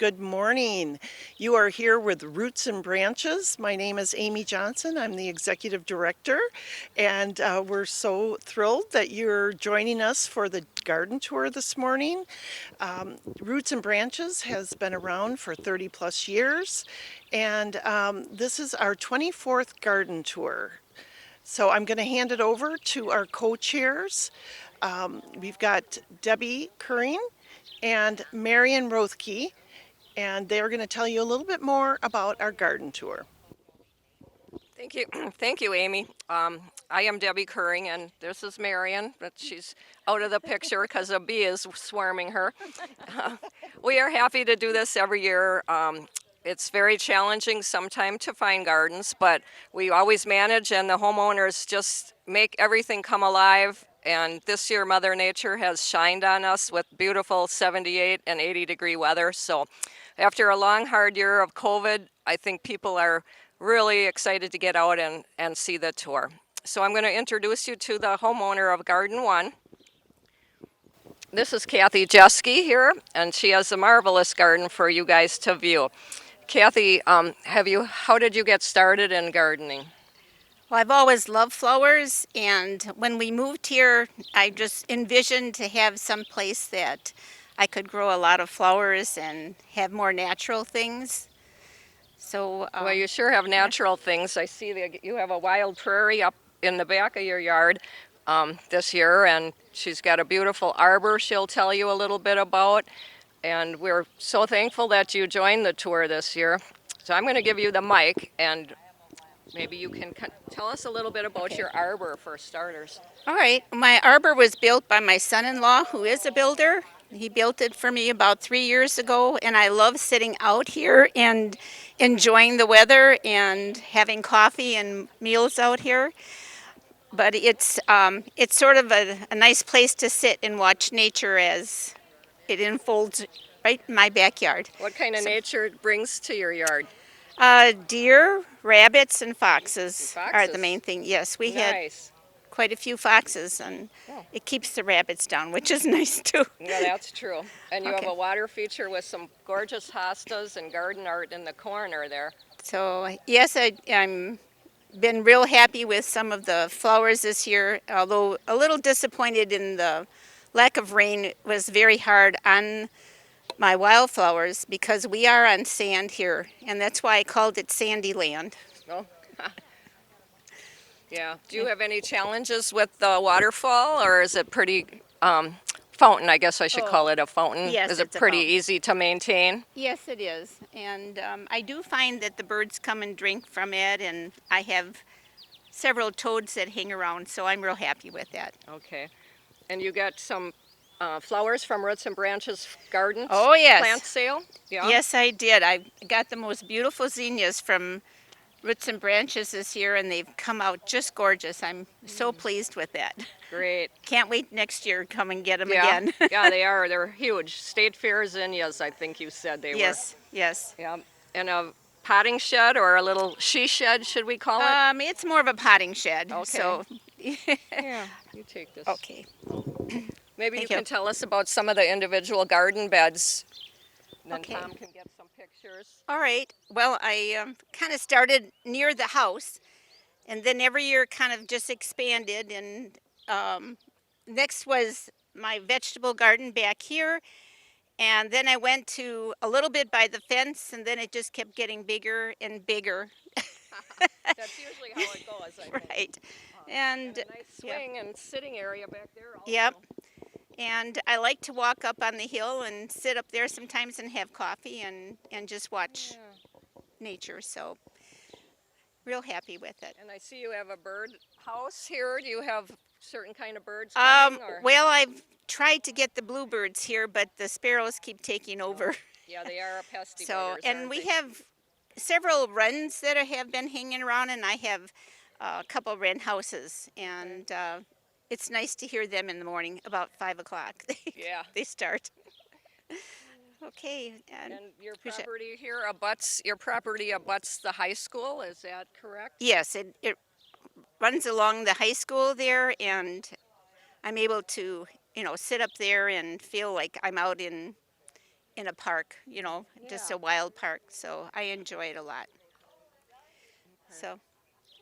Good morning. You are here with Roots and Branches. My name is Amy Johnson. I'm the executive director, and we're so thrilled that you're joining us for the garden tour this morning. Roots and Branches has been around for 30 plus years, and this is our 24th garden tour. So I'm going to hand it over to our co-chairs. We've got Debbie Curring and Marion Rothke, and they're going to tell you a little bit more about our garden tour. Thank you. Thank you, Amy. I am Debbie Curring, and this is Marion, but she's out of the picture because a bee is swarming her. We are happy to do this every year. It's very challenging sometimes to find gardens, but we always manage, and the homeowners just make everything come alive. And this year, Mother Nature has shined on us with beautiful 78 and 80-degree weather. So after a long, hard year of COVID, I think people are really excited to get out and see the tour. So I'm going to introduce you to the homeowner of Garden 1. This is Kathy Jeske here, and she has a marvelous garden for you guys to view. Kathy, how did you get started in gardening? Well, I've always loved flowers, and when we moved here, I just envisioned to have some place that I could grow a lot of flowers and have more natural things. So, Well, you sure have natural things. I see that you have a wild prairie up in the back of your yard this year, and she's got a beautiful arbor she'll tell you a little bit about. And we're so thankful that you joined the tour this year. So I'm going to give you the mic, and maybe you can tell us a little bit about Okay. your arbor for starters. all right, my arbor was built by my son-in-law, who is a builder. He built it for me about 3 years ago, and I love sitting out here and enjoying the weather and having coffee and meals out here. But it's sort of a nice place to sit and watch nature as it unfolds right in my backyard. What kind of So, nature it brings to your yard? deer, rabbits, and foxes are the Foxes. main thing. Yes, we had Nice. quite a few foxes, and Oh, it keeps the rabbits down, which is nice too. yeah, that's true. And you have Okay. a water feature with some gorgeous hostas and garden art in the corner there. So yes, I'm been real happy with some of the flowers this year, although a little disappointed in the lack of rain. It was very hard on my wildflowers because we are on sand here, and that's why I called it Sandy Land. Oh, yeah. Do you have any challenges with the waterfall, or is it pretty fountain? I guess I should call it a fountain. Yes, Is it it's a pretty fountain. easy to maintain? Yes, it is. And I do find that the birds come and drink from it, and I have several toads that hang around, so I'm real happy with that. Okay. And you got some flowers from Roots and Branches Gardens Oh, yes. plant sale? Yeah. Yes, I did. I got the most beautiful zinnias from Roots and Branches this year, and they've come out just gorgeous. I'm so pleased with that. Great. Can't wait next year to come and get them Yeah. again. Yeah, they are. They're huge. State Fair zinnias, I think you said they Yes, yes. were. Yeah. And a potting shed or a little she shed, should we call it? It's more of a potting shed. Okay. So, Yeah. You take this. okay. Maybe you Thank you. can tell us about some of the individual garden beds. And then Okay. Tom can get some pictures. All right. Well, I kind of started near the house, and then every year kind of just expanded. And next was my vegetable garden back here. And then I went to a little bit by the fence, and then it just kept getting bigger and bigger. That's usually how it goes, I think. Right. And And a nice swing and sitting area back there also. yep. And I like to walk up on the hill and sit up there sometimes and have coffee and just watch Yeah. nature. So, real happy with it. And I see you have a bird house here. Do you have certain kind of birds coming? Or? Well, I've tried to get the bluebirds here, but the sparrows keep taking over. Yeah, they are a pesty So, buggers, and aren't we they? have several wrens that have been hanging around, and I have a couple wren houses, and it's nice to hear them in the morning about 5 o'clock. Yeah. They start. Okay, and And your Appreciate it. property abuts the high school, is that correct? yes, it runs along the high school there, and I'm able to, sit up there and feel like I'm out in in a park, you know, just Yeah. a wild park. So I enjoy it a lot. So,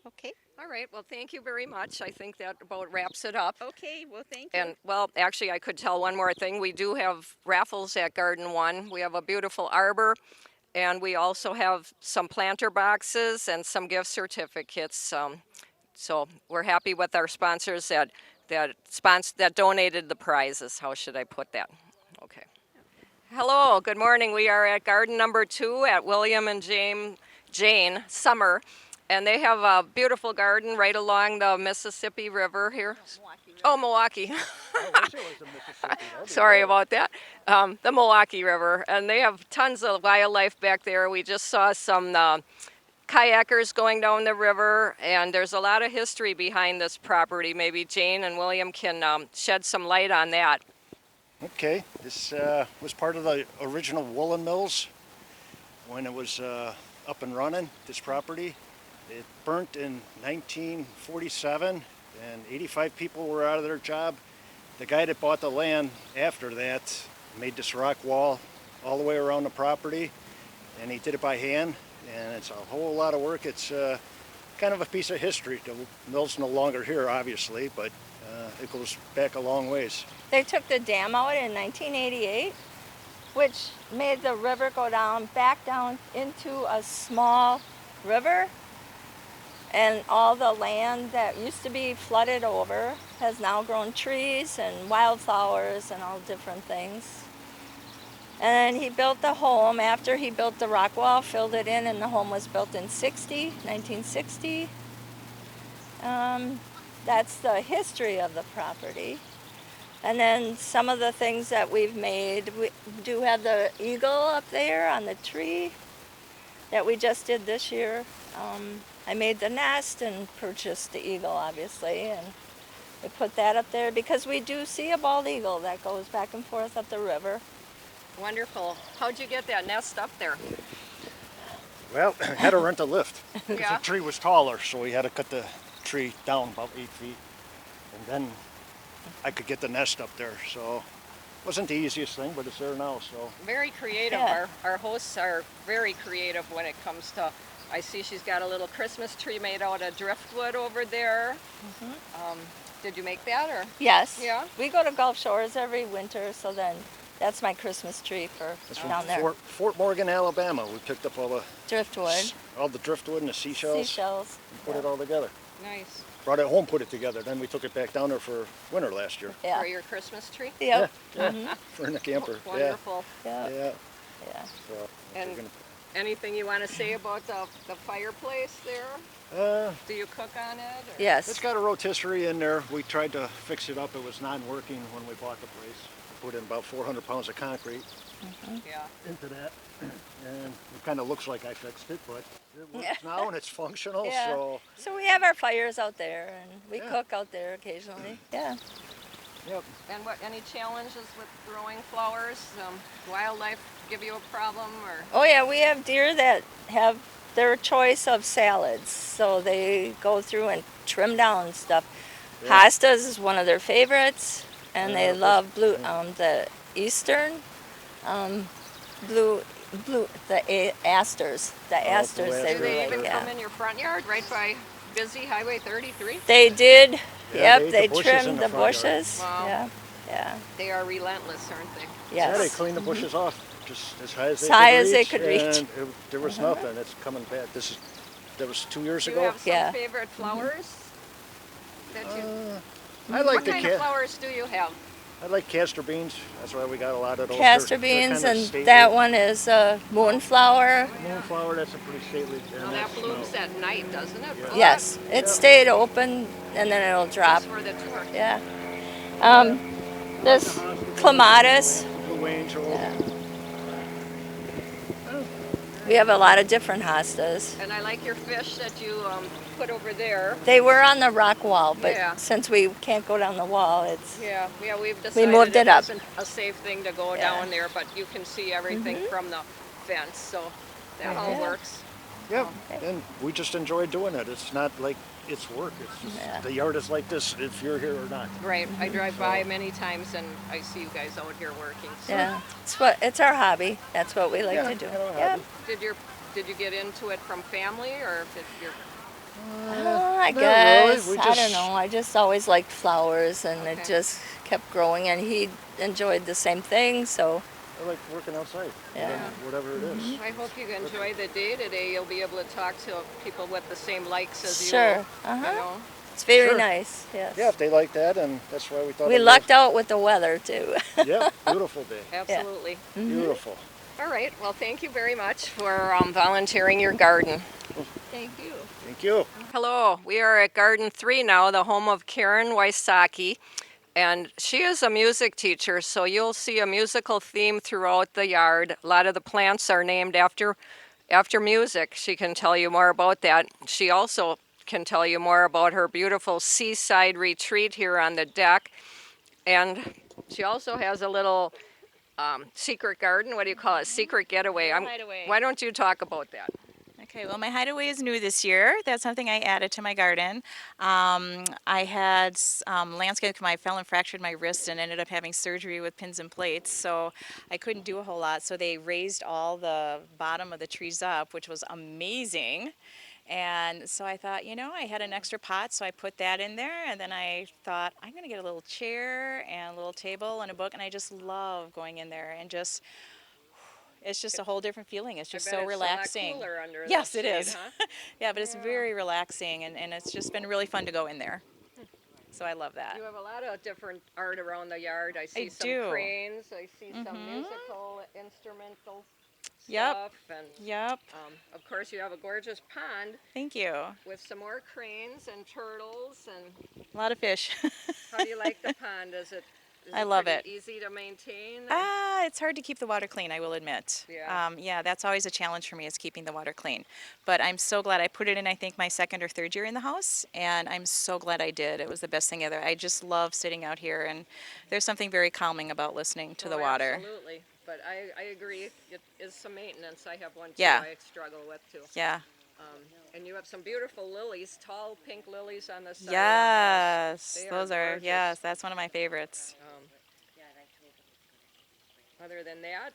okay. All right. Well, thank you very much. I think that about wraps it up. Okay, well, thank you. And well, actually, I could tell one more thing. We do have raffles at Garden One. We have a beautiful arbor, and we also have some planter boxes and some gift certificates. So we're happy with our sponsors that donated the prizes. How should I put that? Okay. Hello. Good morning. We are at Garden Number 2 at William and Jane Summer. And they have a beautiful garden right along the Mississippi River here. Oh, Milwaukee. Sorry about that. The Milwaukee River. And they have tons of wildlife back there. We just saw some kayakers going down the river, and there's a lot of history behind this property. Maybe Jane and William can shed some light on that. Okay, this was part of the original woolen mills when it was up and running, this property. It burnt in 1947 and 85 people were out of their job. The guy that bought the land after that made this rock wall all the way around the property, and he did it by hand, and it's a whole lot of work. It's kind of a piece of history. The mill's no longer here, obviously, but it goes back a long ways. They took the dam out in 1988, which made the river go back down into a small river. And all the land that used to be flooded over has now grown trees and wildflowers and all different things. And he built the home after he built the rock wall, filled it in, and the home was built in 1960. That's the history of the property. And then some of the things that we've made, we do have the eagle up there on the tree that we just did this year. I made the nest and purchased the eagle, obviously, and we put that up there because we do see a bald eagle that goes back and forth up the river. Wonderful. How'd you get that nest up there? Well, had to rent a lift. 'Cause Yeah. The tree was taller, so we had to cut the tree down about 8 feet. And then I could get the nest up there. So it wasn't the easiest thing, but it's there now. So Very creative. Yeah. Our hosts are very creative when it comes to. I see she's got a little Christmas tree made out of driftwood over there. Did you make that or? Yes. Yeah. We go to Gulf Shores every winter, so then that's my Christmas tree for that's from down there. Fort Morgan, Alabama. We picked up all Driftwood, the driftwood and the seashells, seashells. and put it all together. Nice. Brought it home, put it together. Then we took it back down there for winter last year. Yeah. For your Christmas tree? Yep. Yeah, for in the camper. Wonderful. Yeah. Yeah. Yeah. So And we're gonna, anything you want to say about the fireplace there? Do you cook on it? Or? Yes. it's got a rotisserie in there. We tried to fix it up. It was non-working when we bought the place. We put in about 400 pounds of concrete Yeah. into that, and it kind of looks like I fixed it, but it works now and it's functional. Yeah. So So we have our fires out there, and we Yeah. cook out there occasionally. Yeah. yep. And any challenges with growing flowers? Wildlife give you a problem or? Oh yeah, we have deer that have their choice of salads, so they go through and trim down stuff. Yeah. Hostas is one of their favorites, and they Yeah, love blue, yeah. the eastern, asters. The asters they asters. Do they really even like. come Yeah. in your front yard right by busy Highway 33? They did. Yeah, they Yep, ate they the bushes in trimmed the the front yard. bushes. Wow. Yeah. Yeah. They are relentless, aren't they? Yeah, they Yes. cleaned the bushes off just as high as As they high could as they reach, could reach. and there was nothing. It's coming back. That was 2 years Do you ago. have some Yeah. favorite flowers? That you, I like what the kind of flowers do you have? I like castor beans. That's why we got a lot of those. Castor They're beans, kinda and stately. that one is moonflower. Moonflower, that's a pretty stately. and Well, that that's, blooms at night, doesn't it? Yeah. Yes, it stayed open, and then it'll drop. Just for the tour. Yeah. This clematis. Blue angel. Yeah. We have a lot of different hostas. And I like your fish that you put over there. They were on the rock wall, but Yeah. since we can't go down the wall, it's Yeah, we've decided moved it up. isn't a safe thing to go Yeah. down there, but you can see everything from the fence, so that all Yeah. works. Yep, and we just enjoy doing it. It's not like it's work. It's just Yeah. the yard is like this if you're here or not. Right. I drive by many times and I see you guys out here working. So Yeah, it's our hobby. That's what we like Yeah, to do. you know, Yeah. hobby. did you get into it from family or did your I not guess. really. We I don't just- know. I just always liked flowers, and it Okay. just kept growing. And he enjoyed the same thing, so I like working outside. Yeah. Whatever it is. I hope you enjoy the day today. You'll be able to talk to people with the same likes as you. sure. You know? It's very Sure. nice. Yes. Yeah, if they like that, and that's why we thought. We it lucked out with the weather too. Yeah, beautiful day. Absolutely. Beautiful. All right. Well, thank you very much for volunteering your garden. Thank you. Thank you. Hello. We are at Garden 3 now, the home of Karen Wysocki. And she is a music teacher, so you'll see a musical theme throughout the yard. A lot of the plants are named after music. She can tell you more about that. She also can tell you more about her beautiful seaside retreat here on the deck. And she also has a little secret garden. What do you call it? Secret getaway. Hideaway. Why don't you talk about that? Okay, well, my hideaway is new this year. That's something I added to my garden. I had landscape. I fell and fractured my wrist and ended up having surgery with pins and plates, so I couldn't do a whole lot. So they raised all the bottom of the trees up, which was amazing. And so I thought, I had an extra pot, so I put that in there. And then I thought, I'm going to get a little chair and a little table and a book. And I just love going in there and just, it's just a whole different feeling. It's just I bet so it's relaxing. A lot cooler under Yes, the it shade, is. Huh? Yeah, but it's very relaxing, and it's just been really fun to go in there. So I love that. You have a lot of different art around the yard. I see some do. cranes. I see some musical, instrumental Yep. stuff. And Yep. of course, you have a gorgeous pond Thank you. with some more cranes and turtles. And A lot of fish. how do you like the pond? Is I love pretty it. Easy to maintain? It's hard to keep the water clean, I will admit. Yeah. Yeah, that's always a challenge for me is keeping the water clean. But I'm so glad I put it in, I think, my second or third year in the house, and I'm so glad I did. It was the best thing ever. I just love sitting out here, and there's something very calming about listening to the Oh, water. Absolutely. But I agree. It is some maintenance. I have one too. Yeah. I struggle with too. Yeah. And you have some beautiful lilies, tall pink lilies on the side. Yes, They are those are, gorgeous. yes, that's one of my favorites. Other than that,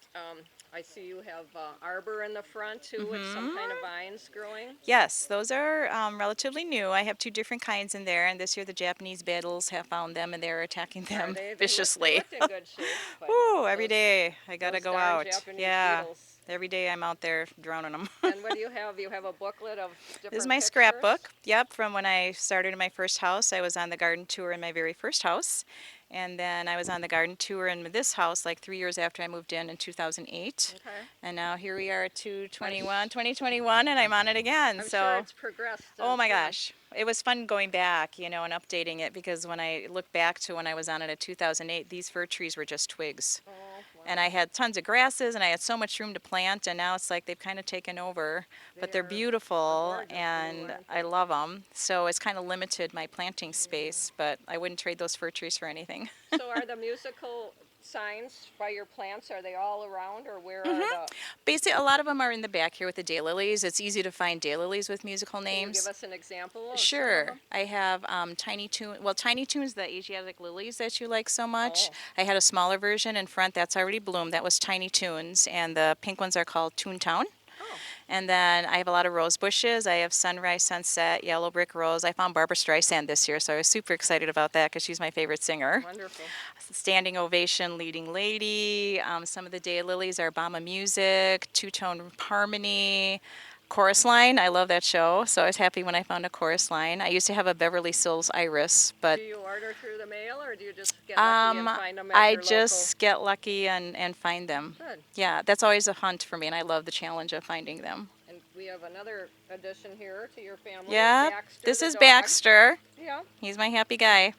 I see you have arbor in the front too with some kind of vines growing. Yes, those are relatively new. I have two different kinds in there, and this year the Japanese beetles have found them, and they're attacking Are them they viciously. look in good shape. But Ooh, every those- day I gotta those go darn out. Japanese Yeah, beetles. every day I'm out there drowning them. And what do you have? You have a booklet of different This is my pictures? scrapbook. Yep, from when I started in my first house. I was on the garden tour in my very first house. And then I was on the garden tour in this house like 3 years after I moved in 2008. Okay. And now here we are at 2021, and I'm on it again. I'm so, sure it's progressed. oh my since then. gosh. It was fun going back, and updating it because when I look back to when I was on it in 2008, these fir trees were just twigs. Oh, wow. And I had tons of grasses and I had so much room to plant, and now it's like they've kind of taken over. But they're They are beautiful gorgeous blue, and aren't I love them. So it's kind of limited my planting space, but I wouldn't trade those fir trees for anything. So are the musical signs by your plants, are they all around or where Mm-hmm. are the, Basically, a lot of them are in the back here with the daylilies. It's easy to find daylilies with musical can you names. give us an example of some of Sure. them? I have Tiny Toon. Well, Tiny Toon's the Asiatic lilies that you like so much. Oh. I had a smaller version in front that's already bloomed. That was Tiny Toons, and the pink ones are called Toontown. Oh. And then I have a lot of rose bushes. I have sunrise, sunset, yellow brick rose. I found Barbara Streisand this year, so I was super excited about that because she's my favorite singer. Wonderful. Standing ovation, leading lady. Some of the daylilies are Obama Music, two-tone harmony, chorus line. I love that show, so I was happy when I found a chorus line. I used to have a Beverly Sills iris, but Do you order through the mail or do you just get lucky and find them at I your just get lucky and find them. local? Good. Yeah, that's always a hunt for me, and I love the challenge of finding them. And we have another addition here to your family. Yeah, Baxter this the is dog. Baxter. Yeah, He's my happy guy.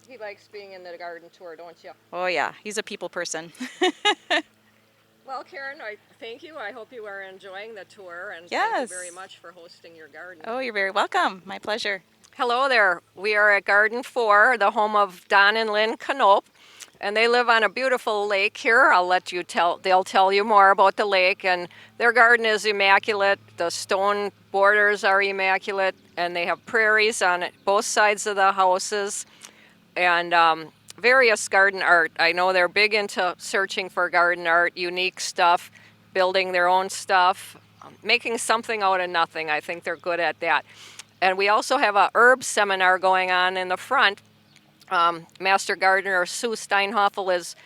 he likes being in the garden tour, don't you? Oh yeah, he's a people person. Well, Karen, I thank you. I hope you are enjoying the tour, and thank Yes. you very much for hosting your garden. Oh, you're very welcome. My pleasure. Hello there. We are at Garden 4, the home of Don and Lynn Knoop. and they live on a beautiful lake here. They'll tell you more about the lake, and their garden is immaculate. The stone borders are immaculate, and they have prairies on both sides of the houses, and various garden art. I know they're big into searching for garden art, unique stuff, building their own stuff, making something out of nothing. I think they're good at that. And we also have a herb seminar going on in the front. Master Gardener Sue Steinhoffel is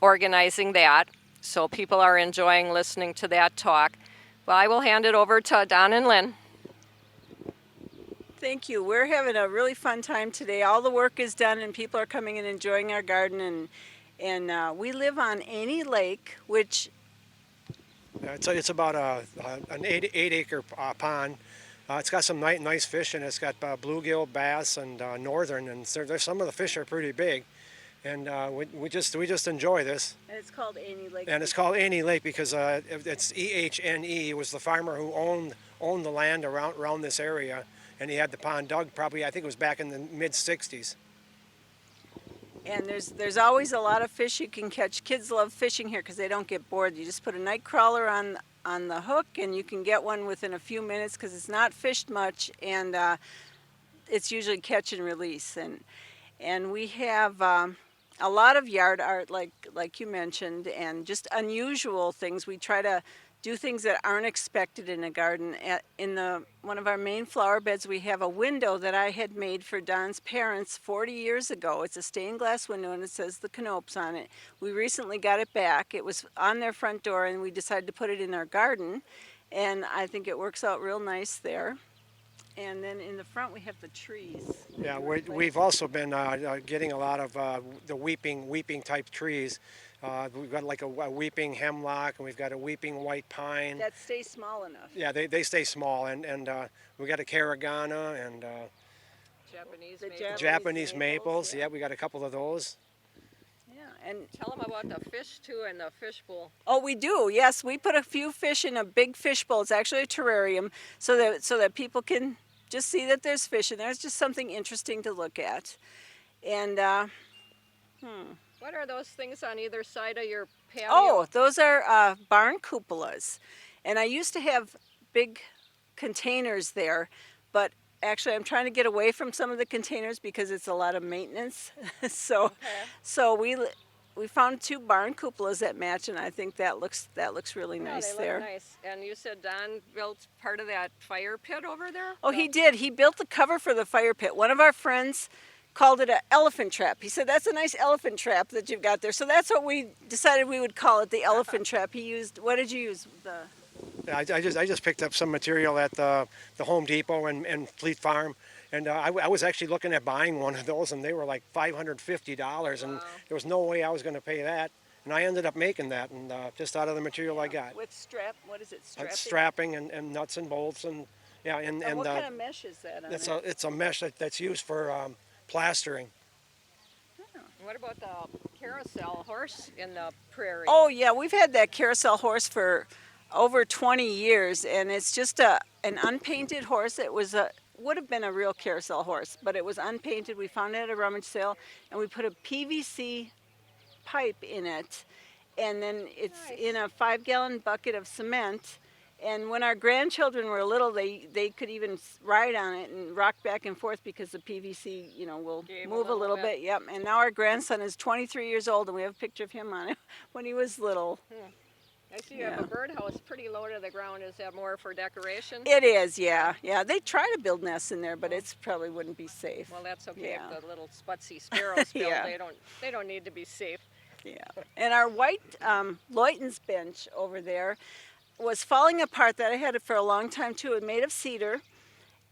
organizing that, so people are enjoying listening to that talk. Well, I will hand it over to Don and Lynn. Thank you. We're having a really fun time today. All the work is done and people are coming and enjoying our garden. And we live on Annie Lake, which It's about an 8 acre pond. It's got some nice fish in it. It's got bluegill, bass, and northern, and there's some of the fish are pretty big. And we just enjoy this. and it's called Annie Lake. And it's called Annie Lake because it's EHNE. It was the farmer who owned the land around this area, and he had the pond dug probably, I think it was back in the mid 60s. And there's always a lot of fish you can catch. Kids love fishing here because they don't get bored. You just put a night crawler on the hook and you can get one within a few minutes because it's not fished much, and it's usually catch and release. And we have a lot of yard art like you mentioned, and just unusual things. We try to do things that aren't expected in a garden. In one of our main flower beds, we have a window that I had made for Don's parents 40 years ago. It's a stained glass window and it says the Canopes on it. We recently got it back. It was on their front door and we decided to put it in our garden, and I think it works out real nice there. And then in the front we have the trees. Yeah, we've also been getting a lot of the weeping type trees. We've got like a weeping hemlock, and we've got a weeping white pine. That stays small enough. Yeah, they stay small, and we got a carragana and Japanese The maple. Japanese maples. yeah. Yeah, we got a couple of those. Yeah, and Tell them about the fish too and the fish bowl. oh, we do. Yes, we put a few fish in a big fish bowl. It's actually a terrarium, so that people can just see that there's fish in there. It's just something interesting to look at. And What are those things on either side of your patio? oh, those are barn cupolas, and I used to have big containers there, but actually I'm trying to get away from some of the containers because it's a lot of maintenance. So we found 2 barn cupolas that match, and I think that looks really Yeah, nice they there. look nice. And you said Don built part of that fire pit over there? Oh, he did. He built the cover for the fire pit. One of our friends called it an elephant trap. He said, "That's a nice elephant trap that you've got there." So that's what we decided we would call it, the elephant trap. He used, what did you use? Yeah, I just picked up some material at the Home Depot and Fleet Farm, and I was actually looking at buying one of those, and they were like $550, and there was no way I was going to pay that, and I ended up making that, and just out of the material I got. With strap, what is it? Strapping and nuts and bolts, and yeah, and what kind of mesh is that on it? it's a mesh that's used for plastering. What about the carousel horse in the prairie? Oh yeah, we've had that carousel horse for over 20 years, and it's just an unpainted horse. It would have been a real carousel horse, but it was unpainted. We found it at a rummage sale, and we put a PVC pipe in it, and then it's in a 5-gallon bucket of cement. And when our grandchildren were little, they could even ride on it and rock back and forth because the PVC, will Gave a move a little little bit. bit. Yep. And now our grandson is 23 years old, and we have a picture of him on it when he was little. I see you have a birdhouse pretty low to the ground. Is that more for decoration? It is, yeah. They try to build nests in there, but it's probably wouldn't be safe. Well, that's okay. Yeah. If the little sputsy sparrows build, Yeah. they don't need to be safe. Yeah. And our white Leuten's bench over there was falling apart. That I had it for a long time too. It was made of cedar,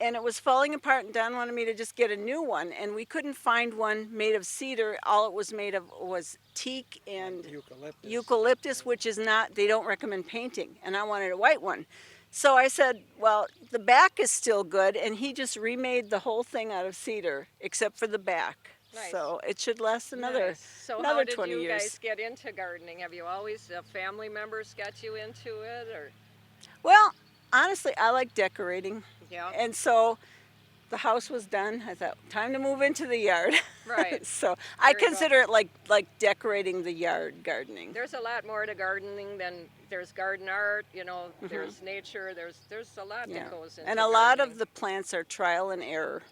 and it was falling apart, and Don wanted me to just get a new one, and we couldn't find one made of cedar. All it was made of was teak and eucalyptus, which is not, they don't recommend painting, and I wanted a white one. So I said, well, the back is still good, and he just remade the whole thing out of cedar except for the back. Nice. So it should last another Nice. So another how did 20 you years. guys get into gardening? Have you always family members got you into it, or Well, honestly, I like decorating. yeah? And so the house was done, I thought, time to move into the yard. Right. So I There you go. consider it like decorating the yard, gardening. There's a lot more to gardening than there's garden art, you know, there's nature, there's a lot that goes into And a lot gardening. of the plants are trial and error.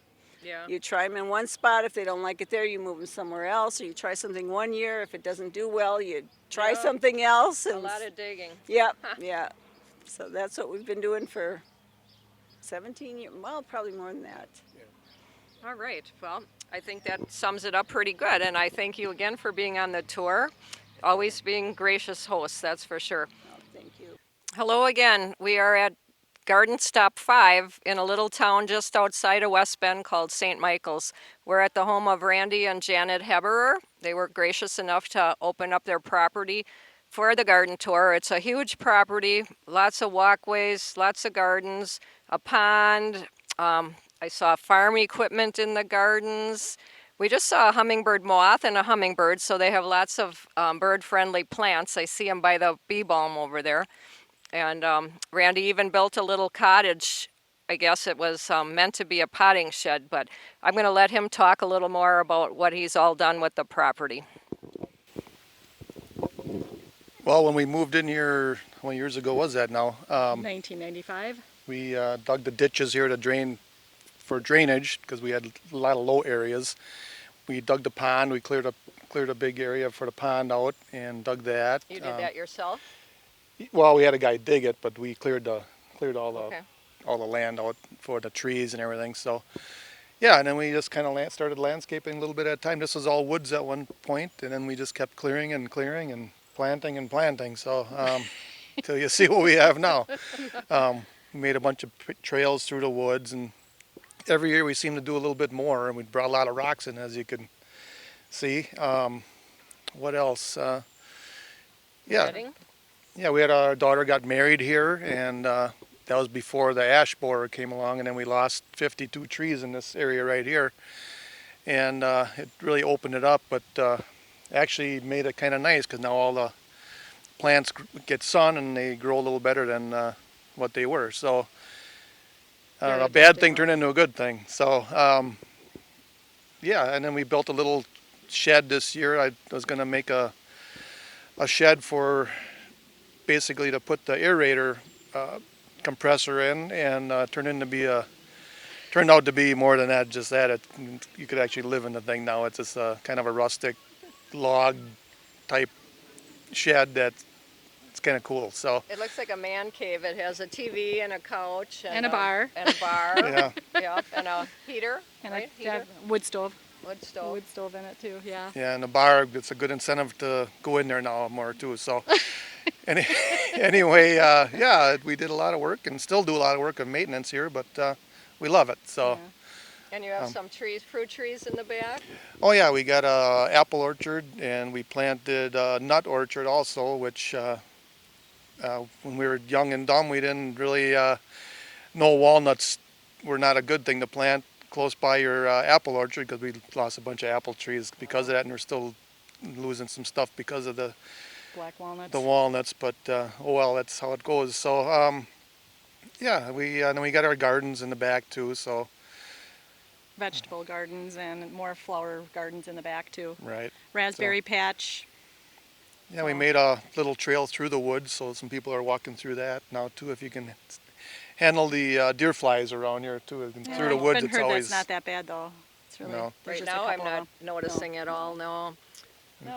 Yeah. You try them in one spot. If they don't like it there, you move them somewhere else. Or you try something one year. If it doesn't do well, you try Yeah. something else. A And lot of digging. Yep, yeah. So that's what we've been doing for 17 years. Well, probably more than that. All right. Well, I think that sums it up pretty good. And I thank you again for being on the tour. Always being gracious hosts, that's for sure. Oh, thank you. Hello again. We are at Garden Stop 5 in a little town just outside of West Bend called St. Michael's. We're at the home of Randy and Janet Heberer. They were gracious enough to open up their property for the garden tour. It's a huge property, lots of walkways, lots of gardens, a pond. I saw farm equipment in the gardens. We just saw a hummingbird moth and a hummingbird, so they have lots of bird-friendly plants. I see them by the bee balm over there. And Randy even built a little cottage. I guess it was meant to be a potting shed, but I'm going to let him talk a little more about what he's all done with the property. Well, when we moved in here, how many years ago was that now? 1995. We dug the ditches here to drain for drainage because we had a lot of low areas. We dug the pond. We cleared a big area for the pond out and dug that. You did that yourself? Well, we had a guy dig it, but we cleared all the Okay. all the land out for the trees and everything. So, yeah, and then we just kind of started landscaping a little bit at a time. This was all woods at one point, and then we just kept clearing and clearing and planting and planting. So, till you see what we have now. We made a bunch of trails through the woods, and every year we seem to do a little bit more, and we brought a lot of rocks in, as you can see. What else? Yeah. Wedding? Yeah, we had our daughter got married here, and that was before the ash borer came along, and then we lost 52 trees in this area right here, and it really opened it up, but actually made it kind of nice because now all the plants get sun and they grow a little better than what they were. So a bad thing turned into a good thing. So yeah, and then we built a little shed this year. I was going to make a shed for basically to put the aerator compressor in, and turned out to be more than that. Just that you could actually live in the thing now. It's just kind of a rustic log type shed that's kind of cool. So It looks like a man cave. It has a TV and a couch. And a bar. And a bar. yeah, Yeah, and a heater, And right? a yeah, wood stove. Wood stove. Wood stove in it too, yeah. yeah, and the bar. It's a good incentive to go in there now more too. So anyway, yeah, we did a lot of work and still do a lot of work on maintenance here, but we love it. So. And you have some trees, fruit trees in the back? Oh yeah, we got a apple orchard, and we planted a nut orchard also, which when we were young and dumb, we didn't really know walnuts were not a good thing to plant close by your apple orchard, because we lost a bunch of apple trees because of that, and we're still losing some stuff because of the Black walnuts. walnuts. But oh well, that's how it goes. So yeah, then we got our gardens in the back too. So Vegetable gardens and more flower gardens in the back too. right. Raspberry patch. Yeah, we made a little trail through the woods, so some people are walking through that now too. If you can handle the deer flies around here too, through the woods, I've it's heard always that's not that bad though. It's really No. there's Right just a now, I'm couple not of them. noticing at all, no.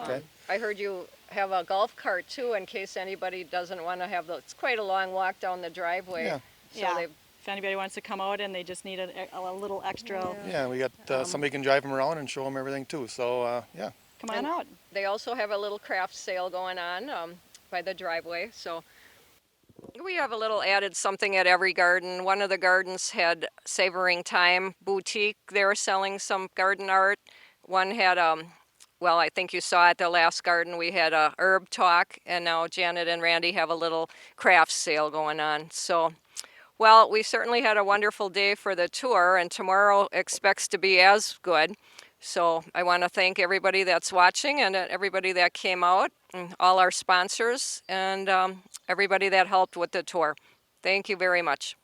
okay. I heard you have a golf cart too, in case anybody doesn't want to have it's quite a long walk down the driveway. Yeah. So Yeah. they've If anybody wants to come out and they just need a little extra, Yeah, we got somebody can drive them around and show them everything too. So yeah, come on And- out. They also have a little craft sale going on by the driveway. So we have a little added something at every garden. One of the gardens had Savoring Time Boutique. They were selling some garden art. One had, well, I think you saw at the last garden, we had a herb talk, and now Janet and Randy have a little craft sale going on. So, well, we certainly had a wonderful day for the tour, and tomorrow expects to be as good. So I want to thank everybody that's watching, and everybody that came out, and all our sponsors, and everybody that helped with the tour. Thank you very much.